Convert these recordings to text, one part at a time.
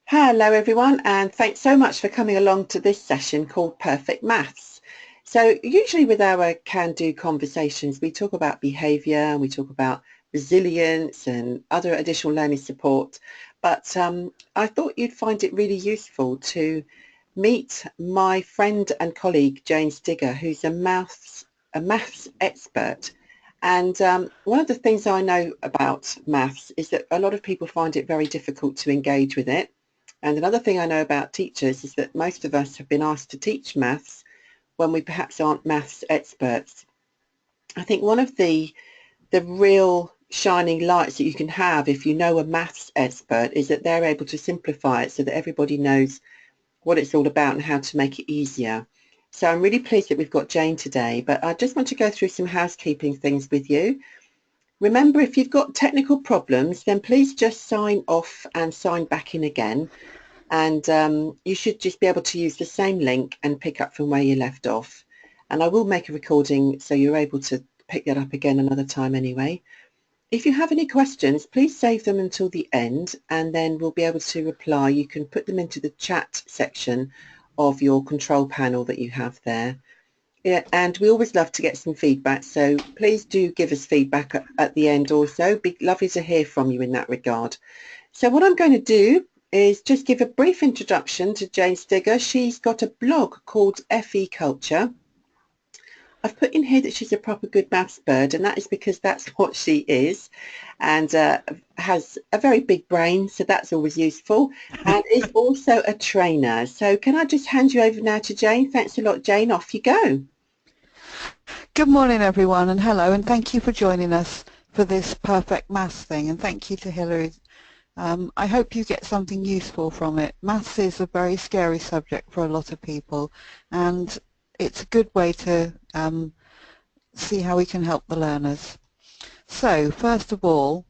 Hello everyone, and thanks so much for coming along to this session called Perfect Maths. So usually with our can-do conversations we talk about behaviour and we talk about resilience and other additional learning support, but I thought you'd find it really useful to meet my friend and colleague Jane Stigger, who's a maths expert. And one of the things I know about maths is that a lot of people find it very difficult to engage with it. And another thing I know about teachers is that most of us have been asked to teach maths when we perhaps aren't maths experts. I think one of the real shining lights that you can have if you know a maths expert is that they're able to simplify it so that everybody knows what it's all about and how to make it easier. So I'm really pleased that we've got Jane today, but I just want to go through some housekeeping things with you. Remember, if you've got technical problems, then please just sign off and sign back in again. And you should just be able to use the same link and pick up from where you left off. And I will make a recording so you're able to pick that up again another time anyway. If you have any questions, please save them until the end and then we'll be able to reply. You can put them into the chat section of your control panel that you have there. Yeah, and we always love to get some feedback, so please do give us feedback at the end also. It'd be lovely to hear from you in that regard. So what I'm going to do is just give a brief introduction to Jane Stigger. She's got a blog called FE Culture. I've put in here that she's a proper good maths bird, and that is because that's what she is, and has a very big brain, so that's always useful, and is also a trainer. So can I just hand you over now to Jane? Thanks a lot, Jane. Off you go. Good morning everyone, and hello, and thank you for joining us for this perfect maths thing, and thank you to Hilary. I hope you get something useful from it. Maths is a very scary subject for a lot of people, and it's a good way to see how we can help the learners. So first of all,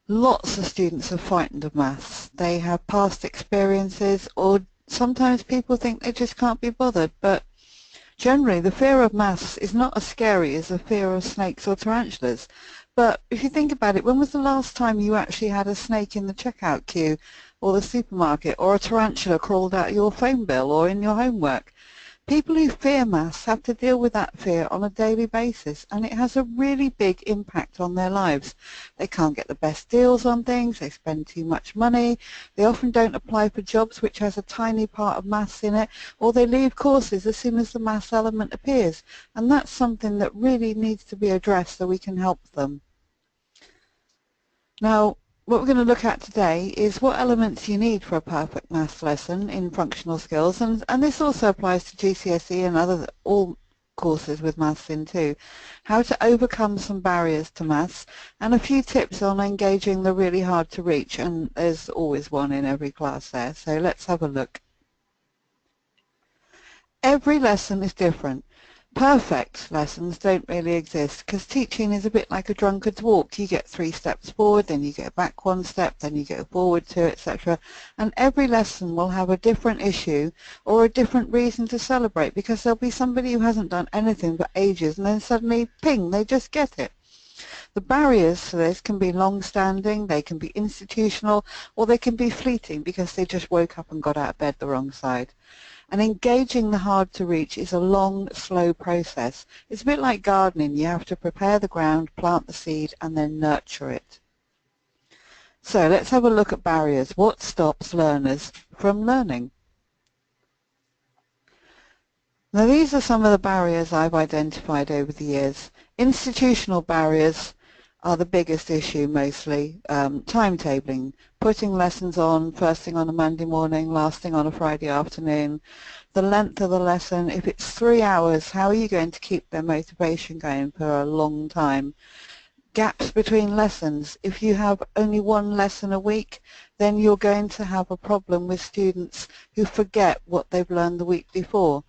lots of students are frightened of maths. They have past experiences, or sometimes people think they just can't be bothered, but generally the fear of maths is not as scary as the fear of snakes or tarantulas. But if you think about it, when was the last time you actually had a snake in the checkout queue or the supermarket, or a tarantula crawled out your phone bill or in your homework? People who fear maths have to deal with that fear on a daily basis, and it has a really big impact on their lives. They can't get the best deals on things, they spend too much money, they often don't apply for jobs which has a tiny part of maths in it, or they leave courses as soon as the maths element appears, and that's something that really needs to be addressed so we can help them. Now, what we're going to look at today is what elements you need for a perfect maths lesson in functional skills, and this also applies to GCSE and all courses with maths in too. How to overcome some barriers to maths, and a few tips on engaging the really hard to reach, and there's always one in every class there, so let's have a look. Every lesson is different. Perfect lessons don't really exist, because teaching is a bit like a drunkard's walk. You get 3 steps forward, then you get back 1 step, then you go forward 2, etc. And every lesson will have a different issue or a different reason to celebrate, because there'll be somebody who hasn't done anything for ages and then suddenly, ping, they just get it. The barriers to this can be long-standing, they can be institutional, or they can be fleeting because they just woke up and got out of bed the wrong side. And engaging the hard to reach is a long, slow process. It's a bit like gardening. You have to prepare the ground, plant the seed, and then nurture it. So let's have a look at barriers. What stops learners from learning? Now these are some of the barriers I've identified over the years. Institutional barriers are the biggest issue mostly. Timetabling, putting lessons on first thing on a Monday morning, last thing on a Friday afternoon. The length of the lesson, if it's 3 hours, how are you going to keep their motivation going for a long time? Gaps between lessons. If you have only 1 lesson a week, then you're going to have a problem with students who forget what they've learned the week before.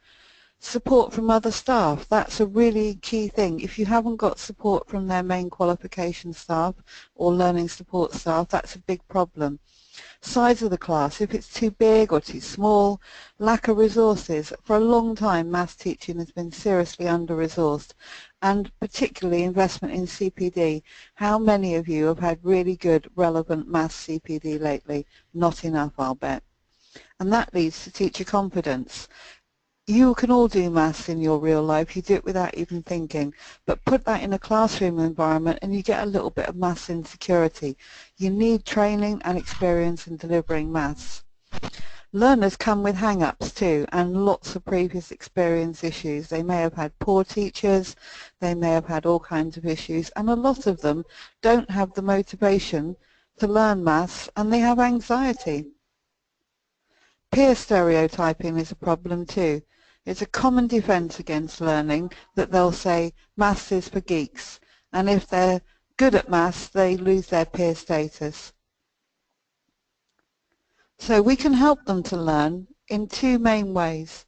Support from other staff, that's a really key thing. If you haven't got support from their main qualification staff or learning support staff, that's a big problem. Size of the class, if it's too big or too small, lack of resources. For a long time, maths teaching has been seriously under-resourced, and particularly investment in CPD. How many of you have had really good, relevant maths CPD lately? Not enough, I'll bet. And that leads to teacher confidence. You can all do maths in your real life, you do it without even thinking, but put that in a classroom environment and you get a little bit of maths insecurity. You need training and experience in delivering maths. Learners come with hang-ups too, and lots of previous experience issues. They may have had poor teachers, they may have had all kinds of issues, and a lot of them don't have the motivation to learn maths, and they have anxiety. Peer stereotyping is a problem too. It's a common defence against learning that they'll say maths is for geeks, and if they're good at maths they lose their peer status. So we can help them to learn in two main ways.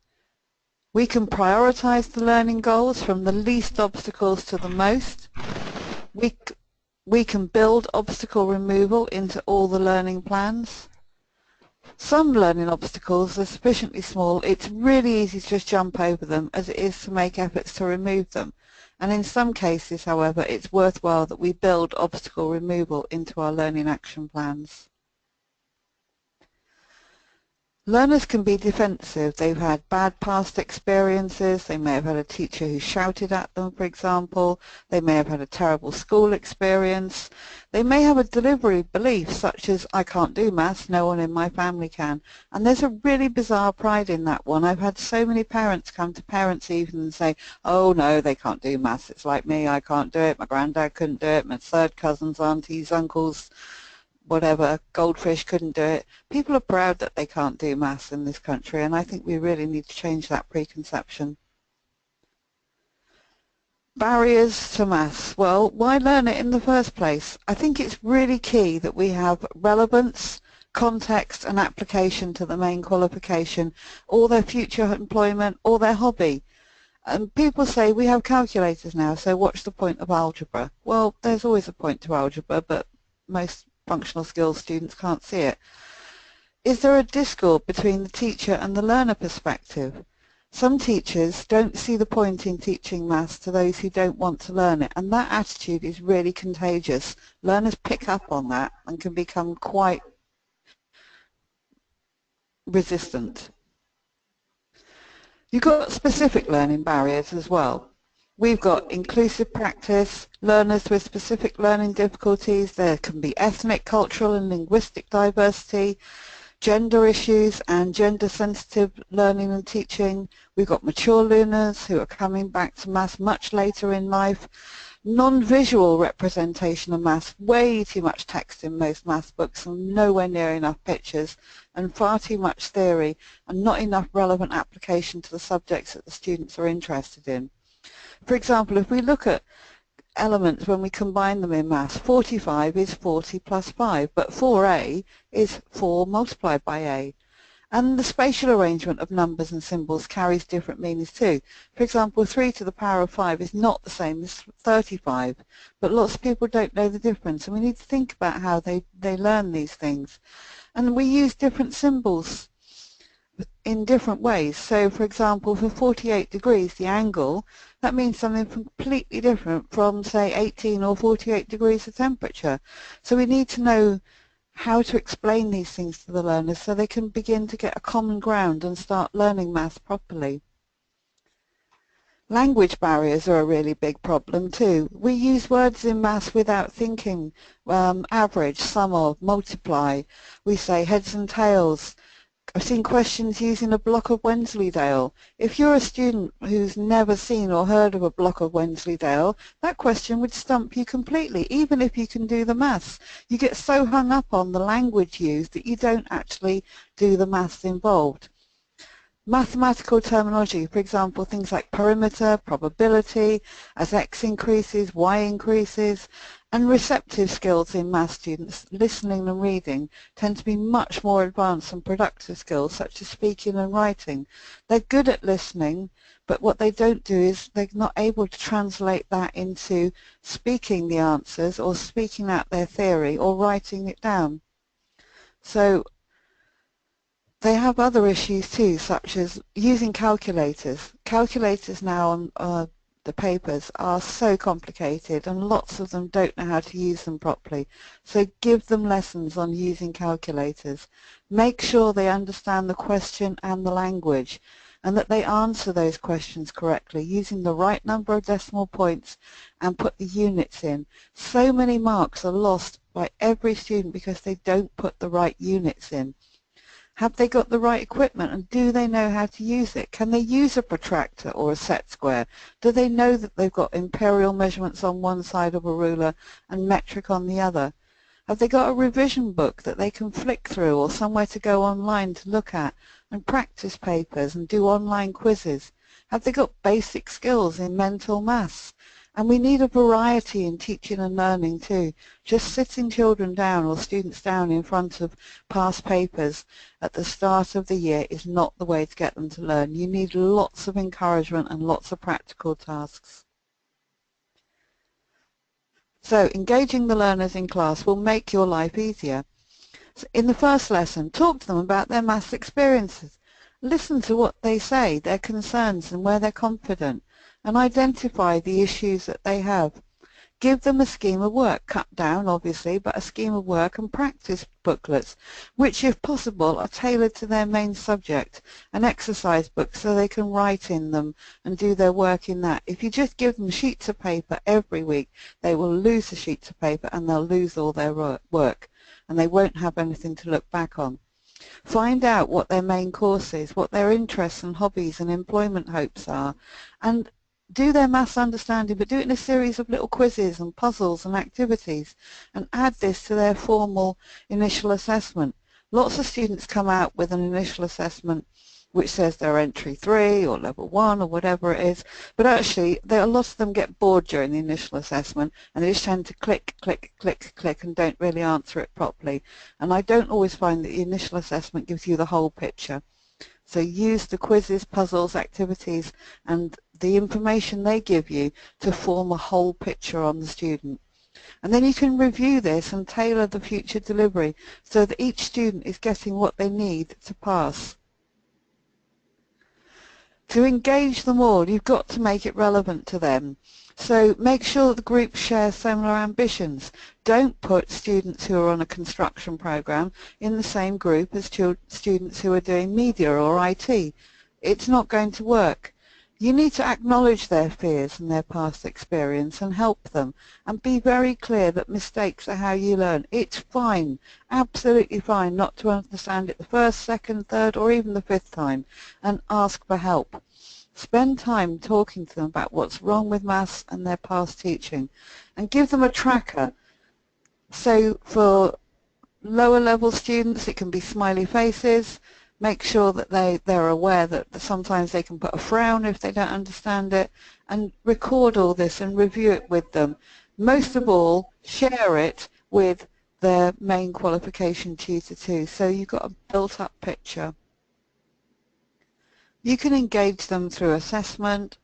We can prioritise the learning goals from the least obstacles to the most. We can build obstacle removal into all the learning plans. Some learning obstacles are sufficiently small, it's really easy to just jump over them as it is to make efforts to remove them. And in some cases, however, it's worthwhile that we build obstacle removal into our learning action plans. Learners can be defensive. They've had bad past experiences. They may have had a teacher who shouted at them, for example. They may have had a terrible school experience. They may have a delivery belief such as, I can't do maths, no one in my family can. And there's a really bizarre pride in that one. I've had so many parents come to parents' evening and say, oh no, they can't do maths. It's like me, I can't do it. My granddad couldn't do it. My third cousins, aunties, uncles, whatever, goldfish couldn't do it. People are proud that they can't do maths in this country, and I think we really need to change that preconception. Barriers to maths. Well, why learn it in the first place? I think it's really key that we have relevance, context and application to the main qualification, or their future employment, or their hobby. And people say, we have calculators now, so what's the point of algebra? Well, there's always a point to algebra, but most functional skills students can't see it. Is there a discord between the teacher and the learner perspective? Some teachers don't see the point in teaching maths to those who don't want to learn it, and that attitude is really contagious. Learners pick up on that and can become quite resistant. You've got specific learning barriers as well. We've got inclusive practice, learners with specific learning difficulties. There can be ethnic, cultural and linguistic diversity, gender issues and gender-sensitive learning and teaching. We've got mature learners who are coming back to maths much later in life. Non-visual representation of maths, way too much text in most maths books and nowhere near enough pictures, and far too much theory and not enough relevant application to the subjects that the students are interested in. For example, if we look at elements when we combine them in maths, 45 is 40 plus 5, but 4a is 4 multiplied by a. And the spatial arrangement of numbers and symbols carries different meanings too. For example, 3 to the power of 5 is not the same as 35, but lots of people don't know the difference, and we need to think about how they learn these things. And we use different symbols in different ways. So, for example, for 48 degrees, the angle, that means something completely different from, say, 18 or 48 degrees of temperature. So we need to know how to explain these things to the learners so they can begin to get a common ground and start learning maths properly. Language barriers are a really big problem too. We use words in maths without thinking. Average, sum of, multiply. We say heads and tails. I've seen questions using a block of Wensleydale. If you're a student who's never seen or heard of a block of Wensleydale, that question would stump you completely, even if you can do the maths. You get so hung up on the language used that you don't actually do the maths involved. Mathematical terminology, for example, things like perimeter, probability, as X increases, Y increases, and receptive skills in math students, listening and reading, tend to be much more advanced and productive skills such as speaking and writing. They're good at listening, but what they don't do is they're not able to translate that into speaking the answers or speaking out their theory or writing it down. So they have other issues too, such as using calculators. Calculators now on the papers are so complicated and lots of them don't know how to use them properly. So give them lessons on using calculators. Make sure they understand the question and the language and that they answer those questions correctly using the right number of decimal points and put the units in. So many marks are lost by every student because they don't put the right units in. Have they got the right equipment and do they know how to use it? Can they use a protractor or a set square? Do they know that they've got imperial measurements on one side of a ruler and metric on the other? Have they got a revision book that they can flick through or somewhere to go online to look at and practice papers and do online quizzes? Have they got basic skills in mental maths? And we need a variety in teaching and learning too. Just sitting children down or students down in front of past papers at the start of the year is not the way to get them to learn. You need lots of encouragement and lots of practical tasks. So engaging the learners in class will make your life easier. So in the first lesson, talk to them about their maths experiences. Listen to what they say, their concerns and where they're confident, and identify the issues that they have. Give them a scheme of work, cut down obviously, but a scheme of work and practice booklets, which if possible are tailored to their main subject, and exercise books so they can write in them and do their work in that. If you just give them sheets of paper every week, they will lose the sheets of paper and they'll lose all their work, and they won't have anything to look back on. Find out what their main course is, what their interests and hobbies and employment hopes are, and do their maths understanding, but do it in a series of little quizzes and puzzles and activities, and add this to their formal initial assessment. Lots of students come out with an initial assessment which says they're entry 3 or level 1 or whatever it is, but actually a lot of them get bored during the initial assessment and they just tend to click, click, click, click and don't really answer it properly. And I don't always find that the initial assessment gives you the whole picture. So use the quizzes, puzzles, activities and the information they give you to form a whole picture on the student. And then you can review this and tailor the future delivery so that each student is getting what they need to pass. To engage them all, you've got to make it relevant to them. So make sure that the group shares similar ambitions. Don't put students who are on a construction program in the same group as students who are doing media or IT. It's not going to work. You need to acknowledge their fears and their past experience and help them, and be very clear that mistakes are how you learn. It's fine, absolutely fine, not to understand it the first, second, third or even the fifth time, and ask for help. Spend time talking to them about what's wrong with maths and their past teaching, and give them a tracker. So for lower level students it can be smiley faces. Make sure that they're aware that sometimes they can put a frown if they don't understand it, and record all this and review it with them. Most of all, share it with their main qualification tutor too, so you've got a built-up picture. You can engage them through assessment,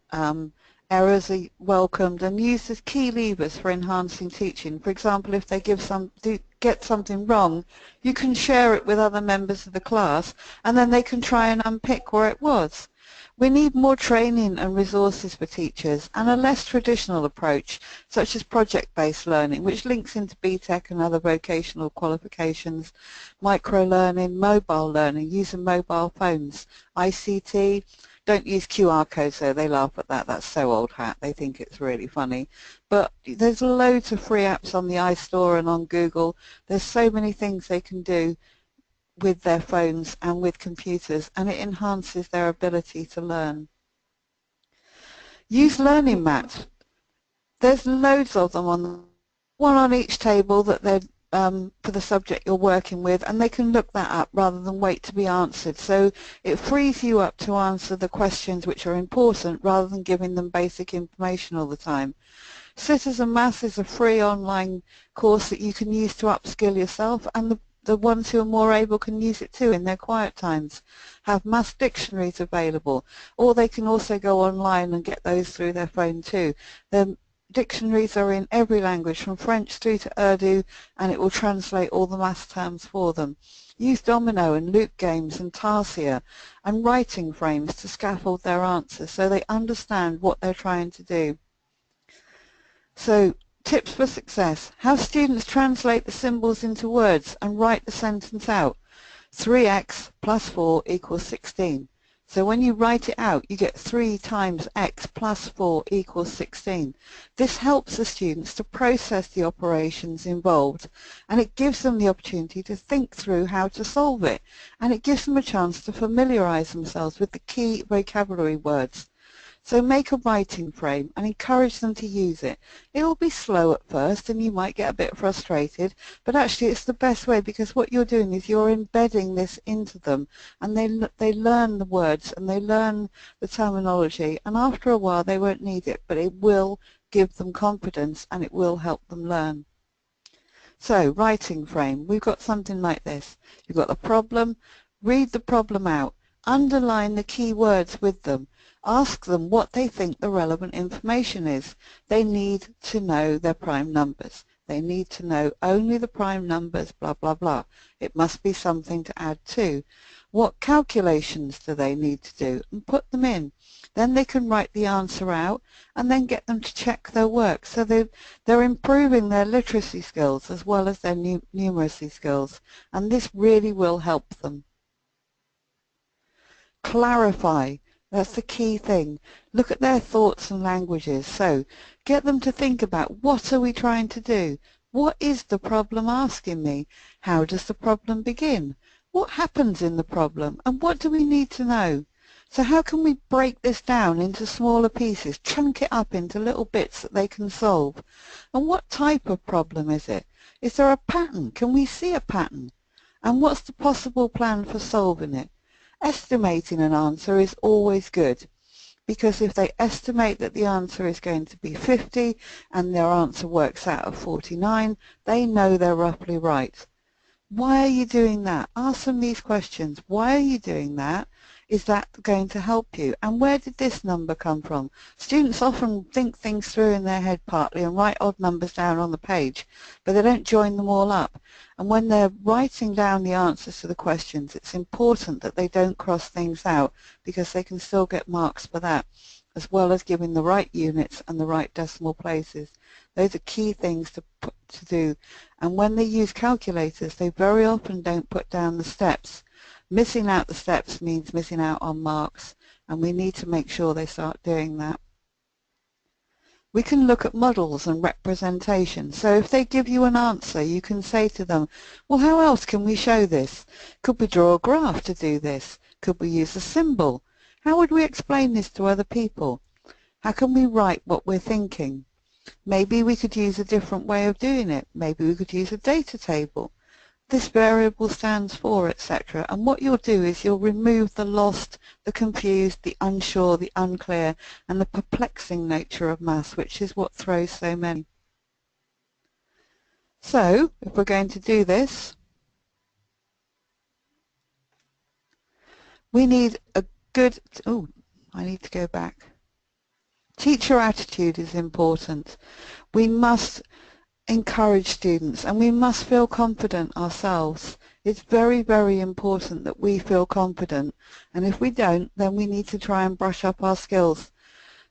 errors are welcomed, and use as key levers for enhancing teaching. For example, if they get something wrong, you can share it with other members of the class and then they can try and unpick where it was. We need more training and resources for teachers and a less traditional approach such as project-based learning, which links into BTEC and other vocational qualifications, micro-learning, mobile learning, using mobile phones, ICT. Don't use QR codes though, they laugh at that, that's so old hat, they think it's really funny. But there's loads of free apps on the iStore and on Google. There's so many things they can do with their phones and with computers, and it enhances their ability to learn. Use learning maps. There's loads of them one on each table that they're for the subject you're working with, and they can look that up rather than wait to be answered. So it frees you up to answer the questions which are important rather than giving them basic information all the time. Citizen Maths is a free online course that you can use to upskill yourself, and the ones who are more able can use it too in their quiet times. Have maths dictionaries available, or they can also go online and get those through their phone too. The dictionaries are in every language from French through to Urdu, and it will translate all the maths terms for them. Use domino and loop games and tarsia and writing frames to scaffold their answers so they understand what they're trying to do. So, tips for success. Have students translate the symbols into words and write the sentence out. 3x plus 4 equals 16. So when you write it out, you get 3 times x plus 4 equals 16. This helps the students to process the operations involved, and it gives them the opportunity to think through how to solve it, and it gives them a chance to familiarize themselves with the key vocabulary words. So make a writing frame and encourage them to use it. It will be slow at first and you might get a bit frustrated, but actually it's the best way, because what you're doing is you're embedding this into them, and they learn the words and they learn the terminology, and after a while they won't need it, but it will give them confidence and it will help them learn. So, writing frame, we've got something like this. You've got the problem, read the problem out, underline the key words with them, ask them what they think the relevant information is. They need to know their prime numbers. They need to know only the prime numbers, blah, blah, blah. It must be something to add to. What calculations do they need to do? And put them in. Then they can write the answer out and then get them to check their work. So they're improving their literacy skills as well as their numeracy skills, and this really will help them. Clarify. That's the key thing. Look at their thoughts and languages. So get them to think about, what are we trying to do? What is the problem asking me? How does the problem begin? What happens in the problem? And what do we need to know? So how can we break this down into smaller pieces, chunk it up into little bits that they can solve? And what type of problem is it? Is there a pattern? Can we see a pattern? And what's the possible plan for solving it? Estimating an answer is always good, because if they estimate that the answer is going to be 50 and their answer works out at 49, they know they're roughly right. Why are you doing that? Ask them these questions. Why are you doing that? Is that going to help you? And where did this number come from? Students often think things through in their head partly and write odd numbers down on the page, but they don't join them all up. And when they're writing down the answers to the questions, it's important that they don't cross things out, because they can still get marks for that, as well as giving the right units and the right decimal places. Those are key things to do. And when they use calculators, they very often don't put down the steps. Missing out the steps means missing out on marks, and we need to make sure they start doing that. We can look at models and representation. So if they give you an answer, you can say to them, well, how else can we show this? Could we draw a graph to do this? Could we use a symbol? How would we explain this to other people? How can we write what we're thinking? Maybe we could use a different way of doing it. Maybe we could use a data table. This variable stands for, etc. And what you'll do is you'll remove the lost, the confused, the unsure, the unclear, and the perplexing nature of maths, which is what throws so many. So, if we're going to do this, we need a good, I need to go back. Teacher attitude is important. We must encourage students, and we must feel confident ourselves. It's very, very important that we feel confident, and if we don't, then we need to try and brush up our skills.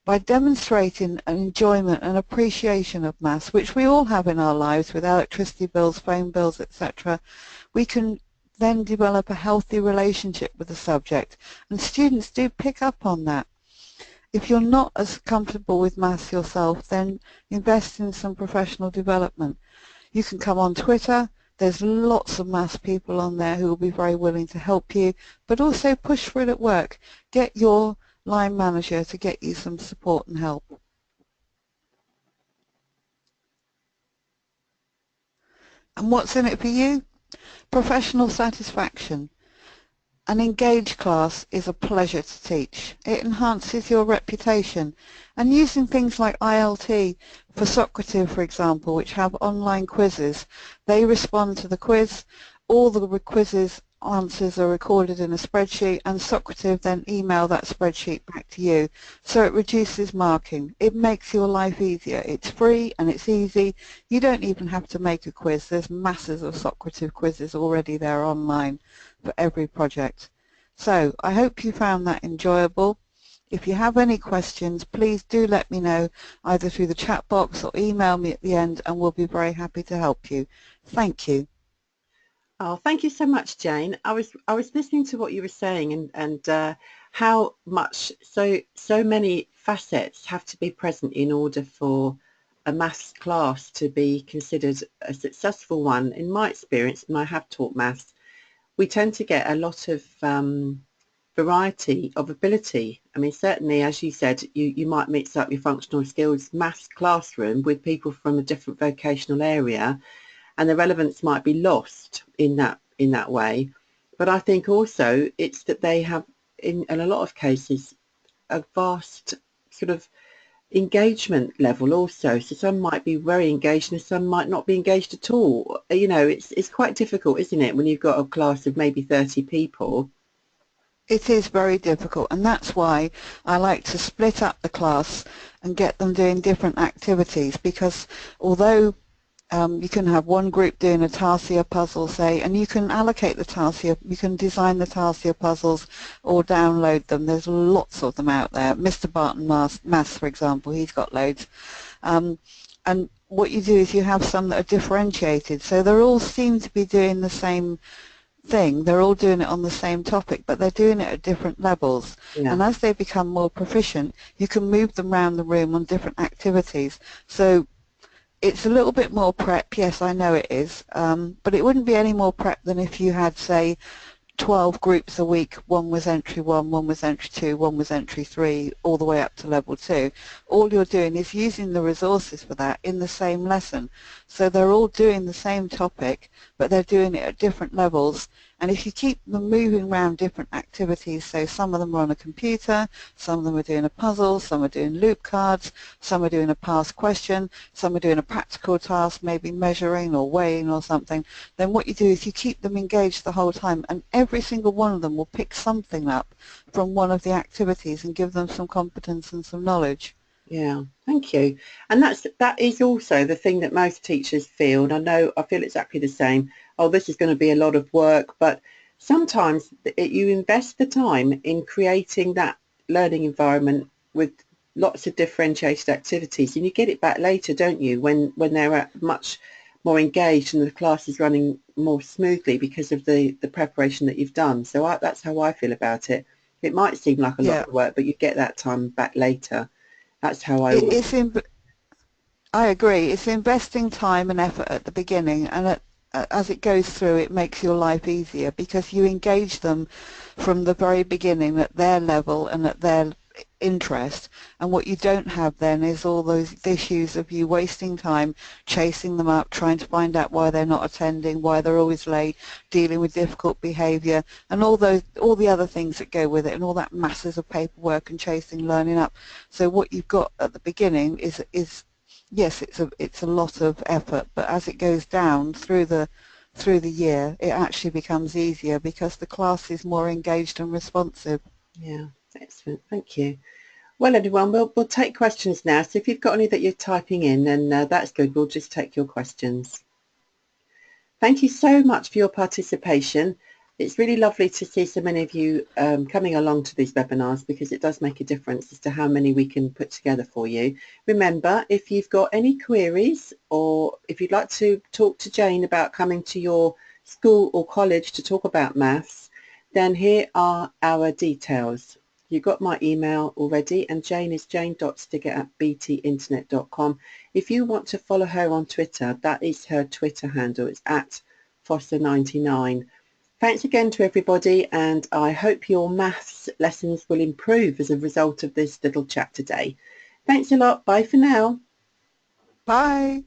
By demonstrating an enjoyment and appreciation of maths, which we all have in our lives with electricity bills, phone bills, etc., we can then develop a healthy relationship with the subject, and students do pick up on that. If you're not as comfortable with maths yourself, then invest in some professional development. You can come on Twitter. There's lots of maths people on there who will be very willing to help you, but also push for it at work. Get your line manager to get you some support and help. And what's in it for you? Professional satisfaction. An engaged class is a pleasure to teach. It enhances your reputation. And using things like ILT for Socrative, for example, which have online quizzes, they respond to the quiz, all the quizzes answers are recorded in a spreadsheet, and Socrative then email that spreadsheet back to you. So it reduces marking. It makes your life easier. It's free and it's easy. You don't even have to make a quiz. There's masses of Socrative quizzes already there online for every project. So I hope you found that enjoyable. If you have any questions, please do let me know either through the chat box or email me at the end, and we'll be very happy to help you. Thank you. Oh, thank you so much, Jane. I was listening to what you were saying, and how much so many facets have to be present in order for a maths class to be considered a successful one. In my experience, and I have taught maths, we tend to get a lot of variety of ability. I mean, certainly, as you said, you might mix up your functional skills maths classroom with people from a different vocational area, and the relevance might be lost in that way. But I think also it's that they have, in a lot of cases, a vast sort of engagement level also. So some might be very engaged and some might not be engaged at all. You know, it's quite difficult, isn't it, when you've got a class of maybe 30 people? It is very difficult, and that's why I like to split up the class and get them doing different activities, because although you can have one group doing a Tarsia puzzle, say, and you can allocate the Tarsia, you can design the Tarsia puzzles or download them. There's lots of them out there. Mr. Barton Maths, for example, he's got loads. And what you do is you have some that are differentiated, so they all seem to be doing the same thing. They're all doing it on the same topic, but they're doing it at different levels. Yeah, And as they become more proficient, you can move them around the room on different activities. So it's a little bit more prep, yes, I know it is, but it wouldn't be any more prep than if you had, say, 12 groups a week. One was entry 1, one was entry 2, one was entry 3, all the way up to level 2. All you're doing is using the resources for that in the same lesson. So they're all doing the same topic, but they're doing it at different levels. And if you keep them moving around different activities, so some of them are on a computer, some of them are doing a puzzle, some are doing loop cards, some are doing a past question, some are doing a practical task, maybe measuring or weighing or something, then what you do is you keep them engaged the whole time, and every single one of them will pick something up from one of the activities and give them some competence and some knowledge. yeah, thank you. And that is also the thing that most teachers feel, and I feel exactly the same. Oh, this is going to be a lot of work, but sometimes you invest the time in creating that learning environment with lots of differentiated activities, and you get it back later, don't you, when they're much more engaged and the class is running more smoothly because of the preparation that you've done. So that's how I feel about it. It might seem like a lot Yeah, of work, but you get that time back later. That's how I it, always. it's in, I agree. It's investing time and effort at the beginning, and as it goes through, it makes your life easier because you engage them from the very beginning at their level and at their interest. And what you don't have then is all those issues of you wasting time chasing them up, trying to find out why they're not attending, why they're always late, dealing with difficult behaviour, and all the other things that go with it, and all that masses of paperwork and chasing learning up. So what you've got at the beginning is yes, it's a lot of effort, but as it goes down through the year, it actually becomes easier because the class is more engaged and responsive. Yeah, excellent. Thank you. Well, everyone, we'll take questions now. So if you've got any that you're typing in, then that's good. We'll just take your questions. Thank you so much for your participation. It's really lovely to see so many of you coming along to these webinars, because it does make a difference as to how many we can put together for you. Remember, if you've got any queries, or if you'd like to talk to Jane about coming to your school or college to talk about maths, then here are our details. You got my email already, and Jane is jane.stigger@btinternet.com. If you want to follow her on Twitter, that is her Twitter handle. It's @Foster99. Thanks again to everybody, and I hope your maths lessons will improve as a result of this little chat today. Thanks a lot. Bye for now. Bye.